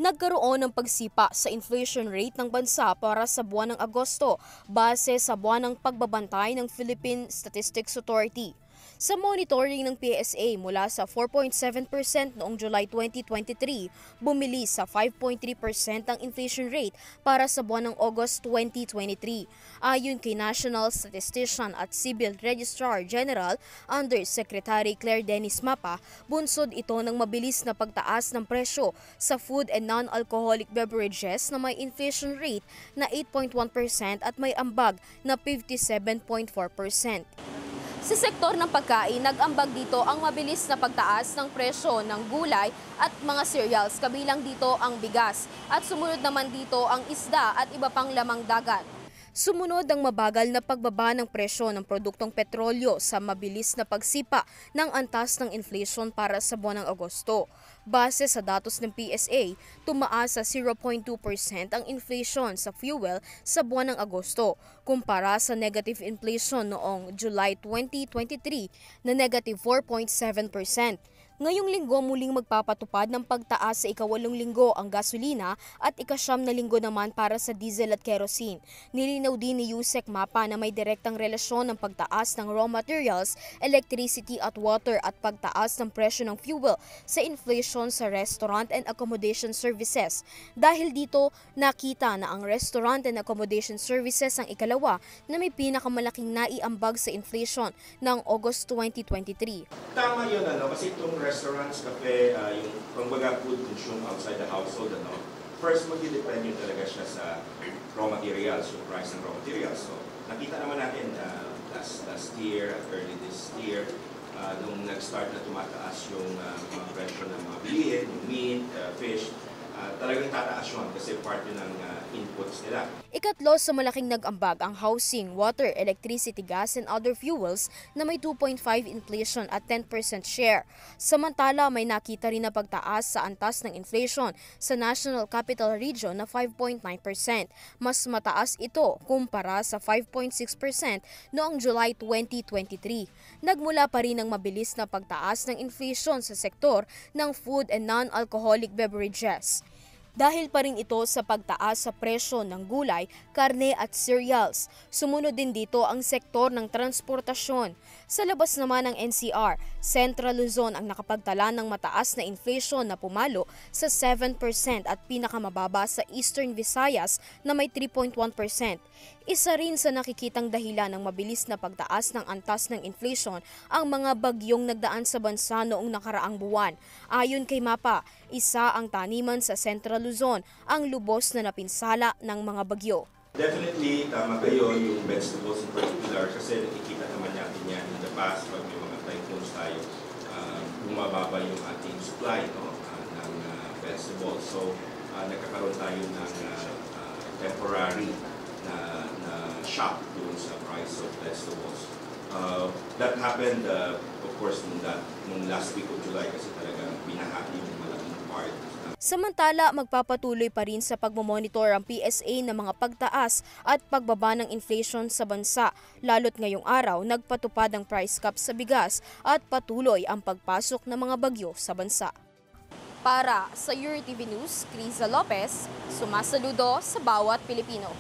Nagkaroon ng pagsipa sa inflation rate ng bansa para sa buwan ng Agosto base sa buwan ng pagbabantay ng Philippine Statistics Authority. Sa monitoring ng PSA mula sa 4.7% noong July 2023, bumili sa 5.3% ang inflation rate para sa buwan ng August 2023. Ayon kay National Statistician at Civil Registrar General Undersecretary Claire Dennis Mapa, bunsod ito ng mabilis na pagtaas ng presyo sa food and non-alcoholic beverages na may inflation rate na 8.1% at may ambag na 57.4%. Sa sektor ng pagkain, nag-ambag dito ang mabilis na pagtaas ng presyo ng gulay at mga cereals, kabilang dito ang bigas. At sumunod naman dito ang isda at iba pang lamang dagat. Sumunod ang mabagal na pagbaba ng presyo ng produktong petrolyo sa mabilis na pagsipa ng antas ng inflation para sa buwan ng Agosto. Base sa datos ng PSA, tumaas sa 0.2% ang inflation sa fuel sa buwan ng Agosto kumpara sa negative inflation noong July 2023 na negative 4.7%. Ngayong linggo muling magpapatupad ng pagtaas sa ika-8 linggo ang gasolina at ika-9 na linggo naman para sa diesel at kerosene. Nilinaw din ni Yusek Mapa na may direktang relasyon ng pagtaas ng raw materials, electricity at water at pagtaas ng presyo ng fuel sa inflation sa restaurant and accommodation services. Dahil dito, nakita na ang restaurant and accommodation services ang ikalawa na may pinakamalaking naiambag sa inflation ng August 2023. Tama yun, kasi itong restaurants, cafe, yung pangbaga food consumed outside the household, first mag-depend yun talaga siya sa raw materials, yung price ng raw materials. So, nakita naman natin last year, early this year, nung nag-start na tumataas yung mga presyo ng mga bilihin, yung meat, fish, talagang tataas yun kasi part yun ng inputs nila. Ikatlo sa malaking nag-ambag ang housing, water, electricity, gas and other fuels na may 2.5 inflation at 10% share. Samantala, may nakita rin na pagtaas sa antas ng inflation sa National Capital Region na 5.9%. Mas mataas ito kumpara sa 5.6% noong July 2023. Nagmula pa rin ang mabilis na pagtaas ng inflation sa sektor ng food and non-alcoholic beverages. Dahil pa rin ito sa pagtaas sa presyo ng gulay, karne at cereals. Sumunod din dito ang sektor ng transportasyon. Sa labas naman ng NCR, Central Luzon ang nakapagtala ng mataas na inflation na pumalo sa 7% at pinakamababa sa Eastern Visayas na may 3.1%. Isa rin sa nakikitang dahilan ng mabilis na pagtaas ng antas ng inflation ang mga bagyong nagdaan sa bansa noong nakaraang buwan. Ayon kay Mapa, isa ang taniman sa Central Luzon ang lubos na napinsala ng mga bagyo. Definitely, tama kayo yung vegetables in particular kasi nakikita naman natin yan in the past pag may mga typhoons tayo, bumababa yung ating supply ng vegetables. So, nagkakaroon tayo ng temporary na shock doon sa price of vegetables. That happened, of course, nung last week of July kasi talagang binahati yung malaking part. Samantala, magpapatuloy pa rin sa pagmamonitor ang PSA ng mga pagtaas at pagbaba ng inflation sa bansa, lalo't ngayong araw nagpatupad ang price cap sa bigas at patuloy ang pagpasok ng mga bagyo sa bansa. Para sa URTV News, Criza Lopez, sumasaludo sa bawat Pilipino.